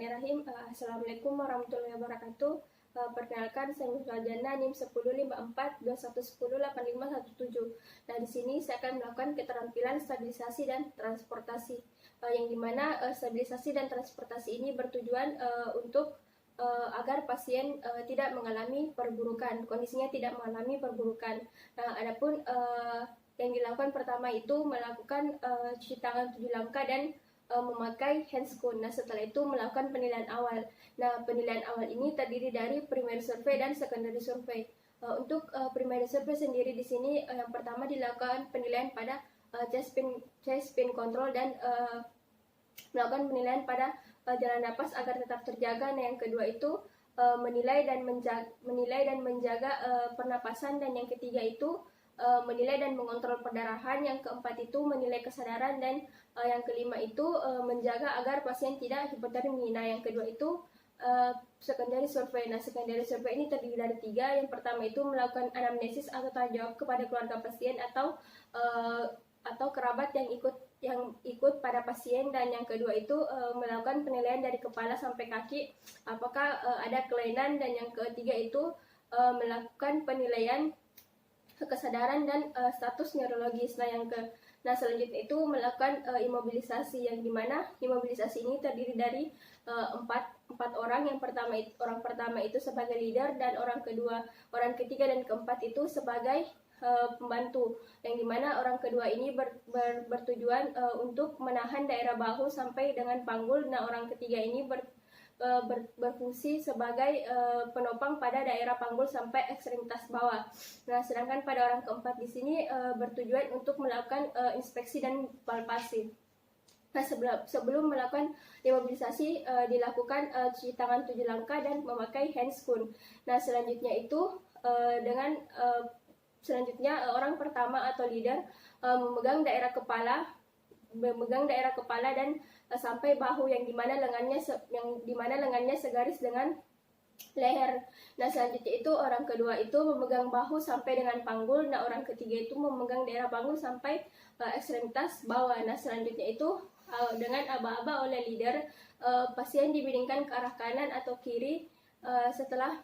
Bismillahirrahmanirrahim. Assalamualaikum warahmatullahi wabarakatuh. Perkenalkan, saya Musra Jana, NIM 105421108517. Nah, di sini saya akan melakukan keterampilan stabilisasi dan transportasi, yang dimana stabilisasi dan transportasi ini bertujuan untuk agar pasien tidak mengalami perburukan, kondisinya tidak mengalami perburukan. Nah, adapun yang dilakukan pertama itu melakukan cuci tangan 7 langkah dan memakai handscoon. Nah, setelah itu melakukan penilaian awal. Nah, penilaian awal ini terdiri dari primary survey dan secondary survey. Untuk primary survey sendiri di sini yang pertama dilakukan penilaian pada chest pain control dan melakukan penilaian pada jalan napas agar tetap terjaga. Nah, yang kedua itu menilai dan menjaga pernapasan, dan yang ketiga itu menilai dan mengontrol perdarahan, yang keempat itu menilai kesadaran, dan yang kelima itu menjaga agar pasien tidak hipotermi. Nah, yang kedua itu secondary survey. Nah, secondary survey ini terdiri dari 3. Yang pertama itu melakukan anamnesis atau tanya jawab kepada keluarga pasien atau kerabat yang ikut pada pasien, dan yang kedua itu melakukan penilaian dari kepala sampai kaki apakah ada kelainan, dan yang ketiga itu melakukan penilaian kesadaran dan status neurologis. Nah, selanjutnya itu melakukan imobilisasi, yang dimana imobilisasi ini terdiri dari empat orang. Yang orang pertama itu sebagai leader, dan orang ketiga dan keempat itu sebagai pembantu, yang dimana orang kedua ini bertujuan untuk menahan daerah bahu sampai dengan panggul. Nah, orang ketiga ini berfungsi sebagai penopang pada daerah panggul sampai ekstremitas bawah. Nah, sedangkan pada orang keempat di sini bertujuan untuk melakukan inspeksi dan palpasi. Nah, sebelum melakukan imobilisasi dilakukan cuci tangan 7 langkah dan memakai handscoon. Nah, selanjutnya itu orang pertama atau leader memegang daerah kepala dan sampai bahu, yang dimana lengannya segaris dengan leher. Nah, selanjutnya itu orang kedua itu memegang bahu sampai dengan panggul. Nah, orang ketiga itu memegang daerah panggul sampai ekstremitas bawah. Nah, selanjutnya itu dengan aba-aba oleh leader, pasien dimiringkan ke arah kanan atau kiri. Setelah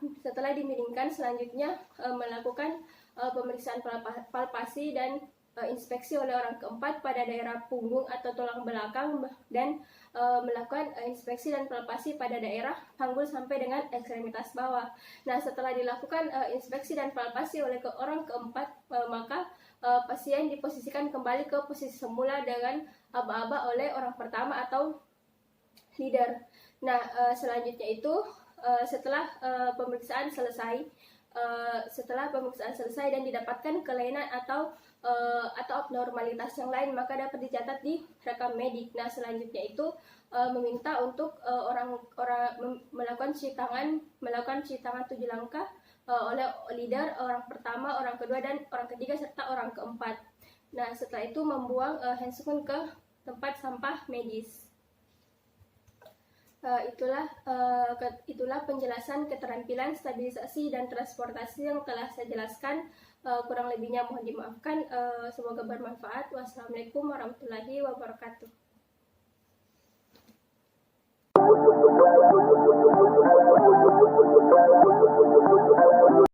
dimiringkan, selanjutnya melakukan pemeriksaan palpasi dan inspeksi oleh orang keempat pada daerah punggung atau tulang belakang, dan melakukan inspeksi dan palpasi pada daerah panggul sampai dengan ekstremitas bawah. Nah, setelah dilakukan inspeksi dan palpasi oleh orang keempat, maka pasien diposisikan kembali ke posisi semula dengan aba-aba oleh orang pertama atau leader. Nah, selanjutnya itu setelah pemeriksaan selesai dan didapatkan kelainan atau abnormalitas yang lain, maka dapat dicatat di rekam medik. Nah, selanjutnya itu meminta untuk melakukan cuci tangan 7 langkah oleh leader, orang pertama, orang kedua, dan orang ketiga serta orang keempat. Nah, setelah itu membuang handscoon ke tempat sampah medis. Itulah penjelasan keterampilan stabilisasi dan transportasi yang telah saya jelaskan. Kurang lebihnya mohon dimaafkan. Semoga bermanfaat. Wassalamualaikum warahmatullahi wabarakatuh.